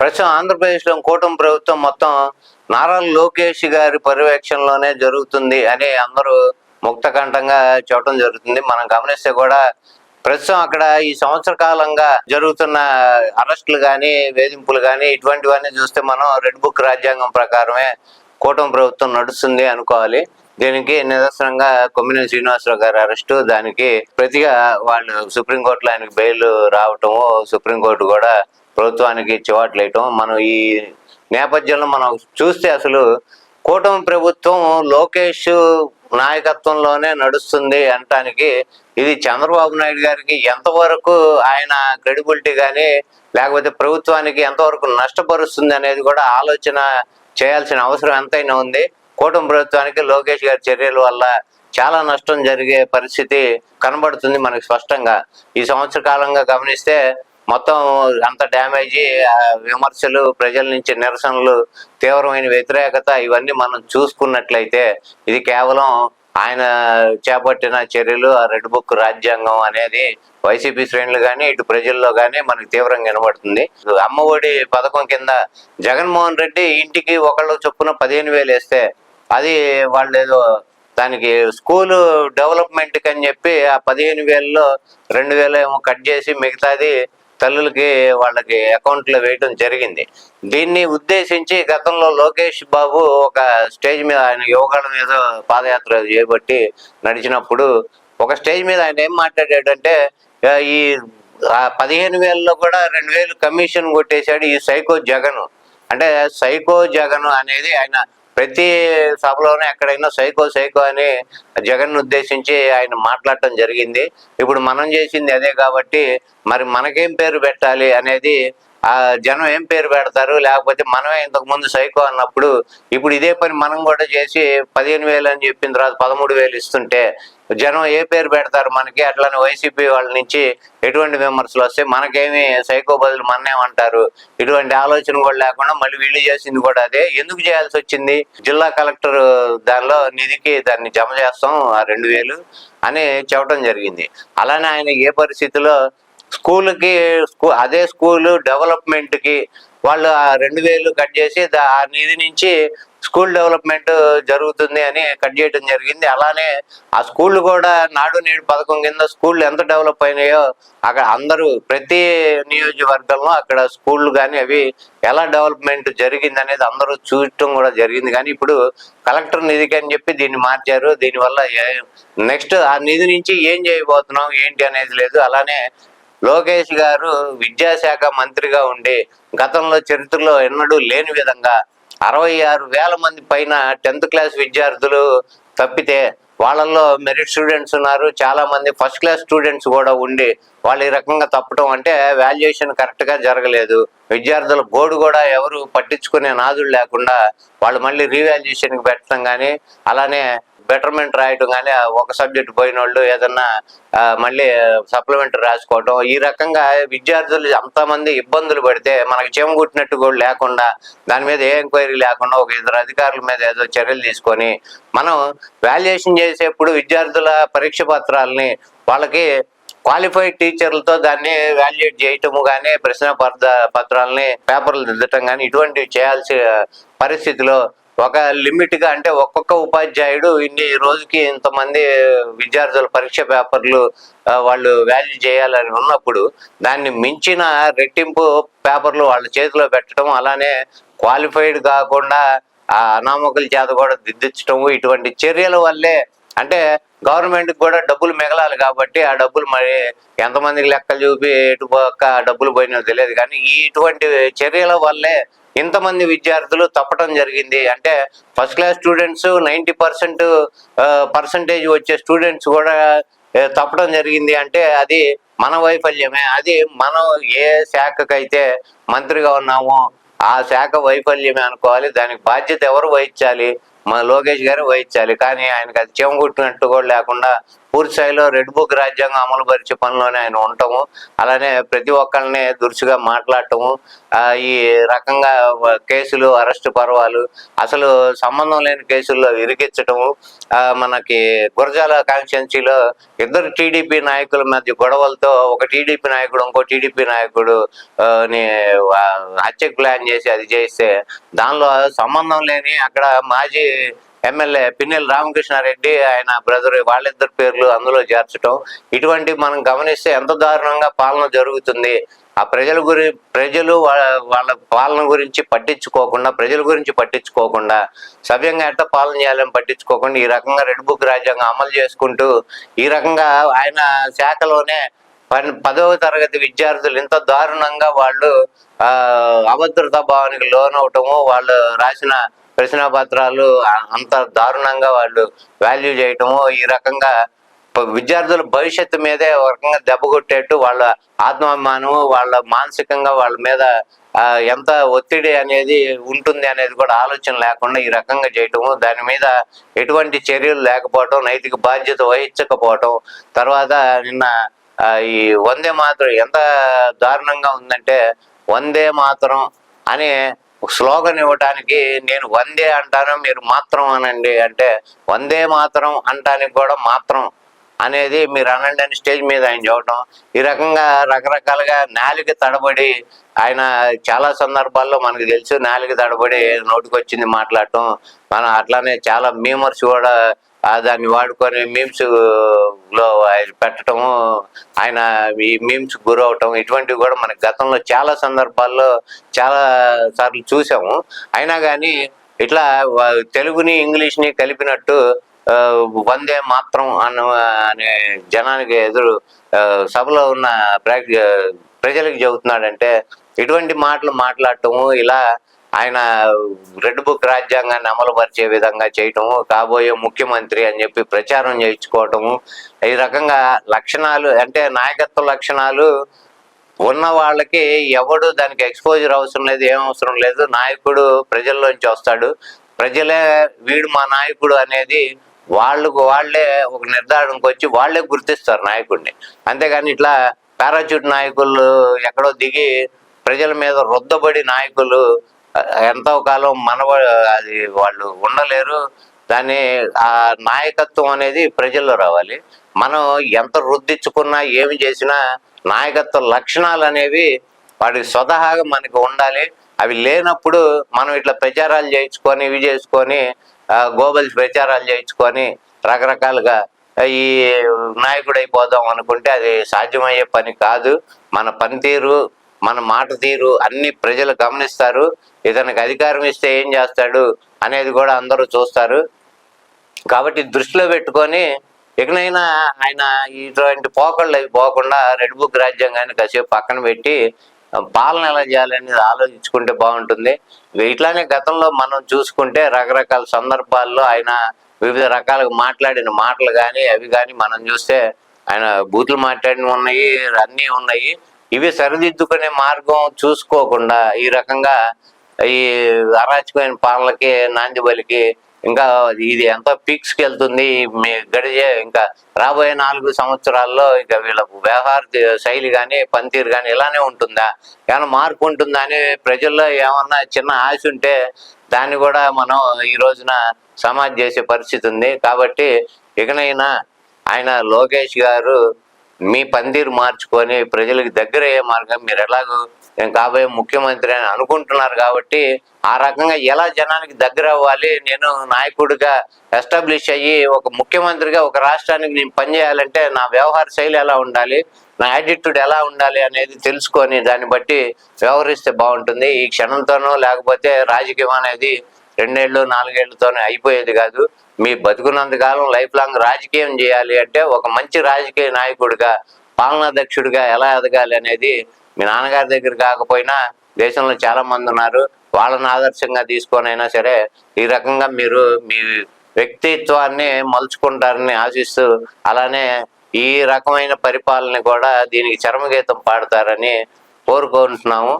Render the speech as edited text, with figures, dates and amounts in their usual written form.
ప్రస్తుతం ఆంధ్రప్రదేశ్లో కూటమి ప్రభుత్వం మొత్తం నారా లోకేష్ గారి పర్యవేక్షణలోనే జరుగుతుంది అని అందరూ ముక్తకంఠంగా చెప్పడం జరుగుతుంది. మనం గమనిస్తే కూడా ప్రస్తుతం అక్కడ ఈ సంవత్సర కాలంగా జరుగుతున్న అరెస్టులు కానీ వేధింపులు కానీ ఇటువంటివన్నీ చూస్తే మనం రెడ్ బుక్ రాజ్యాంగం ప్రకారమే కూటమి ప్రభుత్వం నడుస్తుంది అనుకోవాలి. దీనికి నిదర్శనంగా కొమ్మినేని శ్రీనివాసరావు గారి అరెస్టు, దానికి ప్రతిగా వాళ్ళు సుప్రీంకోర్టులో ఆయనకు బెయిల్ రావటము, సుప్రీంకోర్టు కూడా ప్రభుత్వానికి చివాట్లేయటం మనం ఈ నేపథ్యంలో మనం చూస్తే అసలు కూటమి ప్రభుత్వం లోకేష్ నాయకత్వంలోనే నడుస్తుంది అనటానికి ఇది చంద్రబాబు నాయుడు గారికి ఎంతవరకు ఆయన క్రెడిబిలిటీ కానీ లేకపోతే ప్రభుత్వానికి ఎంతవరకు నష్టపరుస్తుంది అనేది కూడా ఆలోచన చేయాల్సిన అవసరం ఎంతైనా ఉంది. కూటమి ప్రభుత్వానికి లోకేష్ గారి చర్యల వల్ల చాలా నష్టం జరిగే పరిస్థితి కనబడుతుంది మనకి స్పష్టంగా. ఈ సంవత్సర కాలంగా గమనిస్తే మొత్తం అంత డ్యామేజీ, విమర్శలు, ప్రజల నుంచి నిరసనలు, తీవ్రమైన వ్యతిరేకత ఇవన్నీ మనం చూసుకున్నట్లయితే ఇది కేవలం ఆయన చేపట్టిన చర్యలు, ఆ రెడ్ బుక్ రాజ్యాంగం అనేది వైసీపీ శ్రేణులు కానీ ఇటు ప్రజల్లో కానీ మనకు తీవ్రంగా వినబడుతుంది. అమ్మఒడి పథకం కింద జగన్మోహన్ రెడ్డి ఇంటికి ఒకళ్ళు చొప్పున 15,000 వేస్తే అది వాళ్ళు ఏదో దానికి స్కూలు డెవలప్మెంట్కి అని చెప్పి ఆ 15,000లో 2,000 ఏమో కట్ చేసి మిగతాది తల్లులకి వాళ్ళకి అకౌంట్లో వేయడం జరిగింది. దీన్ని ఉద్దేశించి గతంలో లోకేష్ బాబు ఒక స్టేజ్ మీద ఆయన యోగాల మీద పాదయాత్ర చేయబట్టి నడిచినప్పుడు ఒక స్టేజ్ మీద ఆయన ఏం మాట్లాడాడంటే ఈ 15,000లో కూడా 2,000 కమిషన్ కొట్టేశాడు ఈ సైకో జగన్. అంటే సైకో జగన్ అనేది ఆయన ప్రతి సభలోనే ఎక్కడైనా సైకో సైకో అని జగన్ ఉద్దేశించి ఆయన మాట్లాడటం జరిగింది. ఇప్పుడు మనం చేసింది అదే కాబట్టి మరి మనకేం పేరు పెట్టాలి అనేది ఆ జనం ఏం పేరు పెడతారు, లేకపోతే మనమే ఇంతకు ముందు సైకో అన్నప్పుడు ఇప్పుడు ఇదే పని మనం కూడా చేసి 15,000 అని చెప్పిన తర్వాత 13,000 ఇస్తుంటే జనం ఏ పేరు పెడతారు మనకి? అట్లానే వైసీపీ వాళ్ళ నుంచి ఎటువంటి విమర్శలు వస్తే మనకేమి సైకో బదులు మన్నేమంటారు? ఇటువంటి ఆలోచన కూడా లేకుండా మళ్ళీ వీళ్ళు చేసింది కూడా అదే. ఎందుకు చేయాల్సి వచ్చింది? జిల్లా కలెక్టర్ దానిలో నిధికి దాన్ని జమ చేస్తాం ఆ 2,000 అని చెప్పడం జరిగింది. అలానే ఆయన ఏ పరిస్థితిలో స్కూల్కి అదే స్కూల్ డెవలప్మెంట్కి వాళ్ళు ఆ 2,000 కట్ చేసి ఆ నిధి నుంచి స్కూల్ డెవలప్మెంట్ జరుగుతుంది అని కట్ చేయడం జరిగింది. అలానే ఆ స్కూళ్ళు కూడా నాడు నేడు పథకం కింద స్కూళ్ళు ఎంత డెవలప్ అయినాయో అక్కడ అందరూ ప్రతి నియోజకవర్గంలో అక్కడ స్కూళ్ళు కానీ అవి ఎలా డెవలప్మెంట్ జరిగింది అనేది అందరూ చూడటం కూడా జరిగింది. కానీ ఇప్పుడు కలెక్టర్ నిధికి అని చెప్పి దీన్ని మార్చారు. దీనివల్ల నెక్స్ట్ ఆ నిధి నుంచి ఏం చేయబోతున్నాం ఏంటి అనేది లేదు. అలానే లోకేష్ గారు విద్యాశాఖ మంత్రిగా ఉండి గతంలో చరిత్రలో ఎన్నడూ లేని విధంగా 66,000 మంది పైన 10th క్లాస్ విద్యార్థులు తప్పితే వాళ్ళల్లో మెరిట్ స్టూడెంట్స్ ఉన్నారు, చాలా మంది ఫస్ట్ క్లాస్ స్టూడెంట్స్ కూడా ఉండి వాళ్ళు ఈ రకంగా తప్పటం అంటే వాల్యుయేషన్ కరెక్ట్గా జరగలేదు. విద్యార్థుల బోర్డు కూడా ఎవరు పట్టించుకునే నాదులు లేకుండా వాళ్ళు మళ్ళీ రీవాల్యుయేషన్కి పెట్టడం కానీ అలానే బెటర్మెంట్ రాయటం కానీ ఒక సబ్జెక్ట్ పోయిన వాళ్ళు ఏదన్నా మళ్ళీ సప్లిమెంటరీ రాసుకోవటం, ఈ రకంగా విద్యార్థులు అంతమంది ఇబ్బందులు పడితే మనకు చెమగుట్టినట్టు కూడా లేకుండా దాని మీద ఏ ఎంక్వైరీ లేకుండా ఒక 2 అధికారుల మీద ఏదో చర్యలు తీసుకొని మనం వాల్యుయేషన్ చేసేప్పుడు విద్యార్థుల పరీక్ష పత్రాలని వాళ్ళకి క్వాలిఫైడ్ టీచర్లతో దాన్ని వాల్యుయేట్ చేయటము కానీ ప్రశ్న పత్రాలని పేపర్లు దిద్దటం కానీ ఇటువంటివి చేయాల్సిన పరిస్థితిలో ఒక లిమిట్గా అంటే ఒక్కొక్క ఉపాధ్యాయుడు ఇన్ని రోజుకి ఇంతమంది విద్యార్థుల పరీక్ష పేపర్లు వాళ్ళు వాల్యూ చేయాలని ఉన్నప్పుడు దాన్ని మించిన రెట్టింపు పేపర్లు వాళ్ళ చేతిలో పెట్టడం, అలానే క్వాలిఫైడ్ కాకుండా ఆ అనామకుల చేత కూడా దిద్దించటము, ఇటువంటి చర్యల వల్లే అంటే గవర్నమెంట్కి కూడా డబ్బులు మిగలాలి కాబట్టి ఆ డబ్బులు మరి ఎంతమందికి లెక్కలు చూపి ఎటు పోక డబ్బులు పోయినో తెలియదు. కానీ ఇటువంటి చర్యల వల్లే ఇంతమంది విద్యార్థులు తప్పటం జరిగింది. అంటే ఫస్ట్ క్లాస్ స్టూడెంట్స్ 90% పర్సంటేజ్ వచ్చే స్టూడెంట్స్ కూడా తప్పడం జరిగింది అంటే అది మన వైఫల్యమే. అది మనం ఏ శాఖకైతే మంత్రిగా ఉన్నామో ఆ శాఖ వైఫల్యమే అనుకోవాలి. దానికి బాధ్యత ఎవరు వహించాలి? మన లోకేష్ గారు వహించాలి. కానీ ఆయనకు అది చెమగుట్టినట్టు కూడా లేకుండా పూర్తి స్థాయిలో రెడ్ బుక్ రాజ్యాంగం అమలు పరిచే పనిలోనే ఆయన ఉండటము, అలానే ప్రతి ఒక్కరిని దురుసుగా మాట్లాడటము, ఈ రకంగా కేసులు, అరెస్టు పర్వాలు, అసలు సంబంధం లేని కేసుల్లో ఇరికించటము, మనకి గురజాల కాన్స్టిట్యున్సీలో ఇద్దరు టీడీపీ నాయకుల మధ్య గొడవలతో ఒక టీడీపీ నాయకుడు ఇంకో టీడీపీ నాయకుడు హత్యకు ప్లాన్ చేసి అది చేస్తే దానిలో సంబంధం లేని అక్కడ మాజీ ఎమ్మెల్యే పిన్నెల్లి రామకృష్ణారెడ్డి ఆయన బ్రదర్ వాళ్ళిద్దరు పేర్లు అందులో చేర్చడం, ఇటువంటి మనం గమనిస్తే ఎంత దారుణంగా పాలన జరుగుతుంది. ఆ ప్రజలు వాళ్ళ పాలన గురించి పట్టించుకోకుండా, ప్రజల గురించి పట్టించుకోకుండా, సవ్యంగా ఎట్లా పాలన చేయాలని పట్టించుకోకుండా ఈ రకంగా రెడ్ బుక్ రాజ్యాంగం అమలు చేసుకుంటూ ఈ రకంగా ఆయన శాఖలోనే 10వ తరగతి విద్యార్థులు ఇంత దారుణంగా వాళ్ళు అభద్రతా భావానికి లోనవటము, వాళ్ళు రాసిన ప్రశ్నాపత్రాలు అంత దారుణంగా వాళ్ళు వాల్యూ చేయటము, ఈ రకంగా విద్యార్థుల భవిష్యత్తు మీదే ఒక రకంగా దెబ్బ కొట్టేట్టు వాళ్ళ ఆత్మాభిమానము, వాళ్ళ మానసికంగా వాళ్ళ మీద ఎంత ఒత్తిడి అనేది ఉంటుంది అనేది కూడా ఆలోచన లేకుండా ఈ రకంగా చేయటము, దాని మీద ఎటువంటి చర్యలు లేకపోవటం, నైతిక బాధ్యత వహించకపోవటం, తర్వాత నిన్న ఈ వందే మాతరం ఎంత దారుణంగా ఉందంటే, వందే మాతరం అనే స్లోగన్ ఇవ్వటానికి నేను వందే అంటాను మీరు మాత్రం అనండి అంటే, వందే మాతరం అంటానికి కూడా మాత్రం అనేది మీరు అనండి అని స్టేజ్ మీద ఆయన చూడటం, ఈ రకంగా రకరకాలుగా నాలుక తడబడి ఆయన చాలా సందర్భాల్లో మనకు తెలుసు నాలుక తడబడి నోటికొచ్చింది మాట్లాడటం, మనం అట్లానే చాలా మీమర్స్ కూడా దాన్ని వాడుకొని మీమ్స్ లో పెట్టడము, ఆయన ఈ మీమ్స్ గురవటం, ఇటువంటివి కూడా మనకి గతంలో చాలా సందర్భాల్లో చాలా సార్లు చూసాము. అయినా కానీ ఇట్లా తెలుగుని ఇంగ్లీష్ని కలిపినట్టు వందే మాత్రం అనే జనానికి ఎదురు సభలో ఉన్న ప్రజలకు చెబుతున్నాడంటే, ఇటువంటి మాటలు మాట్లాడటము, ఇలా ఆయన రెడ్ బుక్ రాజ్యాంగాన్ని అమలు పరిచే విధంగా చేయటము, కాబోయే ముఖ్యమంత్రి అని చెప్పి ప్రచారం చేయించుకోవటము, ఈ రకంగా లక్షణాలు అంటే నాయకత్వ లక్షణాలు ఉన్న వాళ్ళకి ఎవడు దానికి ఎక్స్పోజర్ అవసరం లేదు, ఏం అవసరం లేదు. నాయకుడు ప్రజల్లోంచి వస్తాడు, ప్రజలే వీడు మా నాయకుడు అనేది వాళ్ళే ఒక నిర్ధారణకు వచ్చి వాళ్ళే గుర్తిస్తారు నాయకుడిని. అంతేగాని ఇట్లా పారాచూట్ నాయకులు ఎక్కడో దిగి ప్రజల మీద రుద్దబడి నాయకులు ఎంతో కాలం అది వాళ్ళు ఉండలేరు. దాన్ని ఆ నాయకత్వం అనేది ప్రజల్లో రావాలి. మనం ఎంత రుద్దించుకున్నా ఏమి చేసినా నాయకత్వ లక్షణాలు అనేవి వాడికి స్వతహాగా మనకి ఉండాలి. అవి లేనప్పుడు మనం ఇట్లా ప్రచారాలు చేయించుకొని ఇవి చేసుకొని గోబల్స్ ప్రచారాలు చేయించుకొని రకరకాలుగా ఈ నాయకుడు అయిపోదాం అనుకుంటే అది సాధ్యమయ్యే పని కాదు. మన పనితీరు, మన మాట తీరు అన్ని ప్రజలు గమనిస్తారు. ఇతనికి అధికారం ఇస్తే ఏం చేస్తాడు అనేది కూడా అందరూ చూస్తారు. కాబట్టి దృష్టిలో పెట్టుకొని ఇకనైనా ఆయన ఇటువంటి పోకళ్ళు అవి పోకుండా రెడ్ బుక్ రాజ్యాంగాన్ని కాసేపు పక్కన పెట్టి పాలన ఎలా చేయాలనేది ఆలోచించుకుంటే బాగుంటుంది. ఇట్లానే గతంలో మనం చూసుకుంటే రకరకాల సందర్భాల్లో ఆయన వివిధ రకాలుగా మాట్లాడిన మాటలు కానీ అవి కానీ మనం చూస్తే ఆయన బూతులు మాట్లాడినవి ఉన్నాయి, అన్నీ ఉన్నాయి. ఇవి సరిదిద్దుకునే మార్గం చూసుకోకుండా ఈ రకంగా ఈ అరాచకమైన పాలనకి నాంది పలికి ఇంకా ఇది ఎంతో పీక్స్కి వెళ్తుంది. గడిచే ఇంకా రాబోయే 4 సంవత్సరాల్లో ఇంకా వీళ్ళ వ్యవహార శైలి కానీ పనితీరు కానీ ఇలానే ఉంటుందా, ఏమైనా మార్పు ఉంటుందా అని ప్రజల్లో ఏమన్నా చిన్న ఆశ ఉంటే దాన్ని కూడా మనం ఈ రోజున సమాధి చేసే పరిస్థితి ఉంది. కాబట్టి ఇకనైనా ఆయన లోకేష్ గారు మీ పనితీరు మార్చుకొని ప్రజలకు దగ్గర అయ్యే మార్గం, మీరు ఎలాగో నేను కాబోయే ముఖ్యమంత్రి అని అనుకుంటున్నారు కాబట్టి ఆ రకంగా ఎలా జనానికి దగ్గర అవ్వాలి, నేను నాయకుడిగా ఎస్టాబ్లిష్ అయ్యి ఒక ముఖ్యమంత్రిగా ఒక రాష్ట్రానికి నేను పనిచేయాలంటే నా వ్యవహార శైలి ఎలా ఉండాలి, నా యాటిట్యూడ్ ఎలా ఉండాలి అనేది తెలుసుకొని దాన్ని బట్టి వ్యవహరిస్తే బాగుంటుంది. ఈ క్షణంతోనో లేకపోతే రాజకీయం అనేది 2 ఏళ్ళు 4 ఏళ్లతోనే అయిపోయేది కాదు. మీ బతుకున్నంతకాలం లైఫ్ లాంగ్ రాజకీయం చేయాలి అంటే ఒక మంచి రాజకీయ నాయకుడిగా, పాలనాధ్యక్షుడిగా ఎలా ఎదగాలి అనేది మీ నాన్నగారి దగ్గర కాకపోయినా దేశంలో చాలా మంది ఉన్నారు, వాళ్ళని ఆదర్శంగా తీసుకొనైనా సరే ఈ రకంగా మీరు మీ వ్యక్తిత్వాన్ని మలుచుకుంటారని ఆశిస్తూ, అలానే ఈ రకమైన పరిపాలన కూడా దీనికి చరమగీతం పాడతారని కోరుకుంటున్నాము.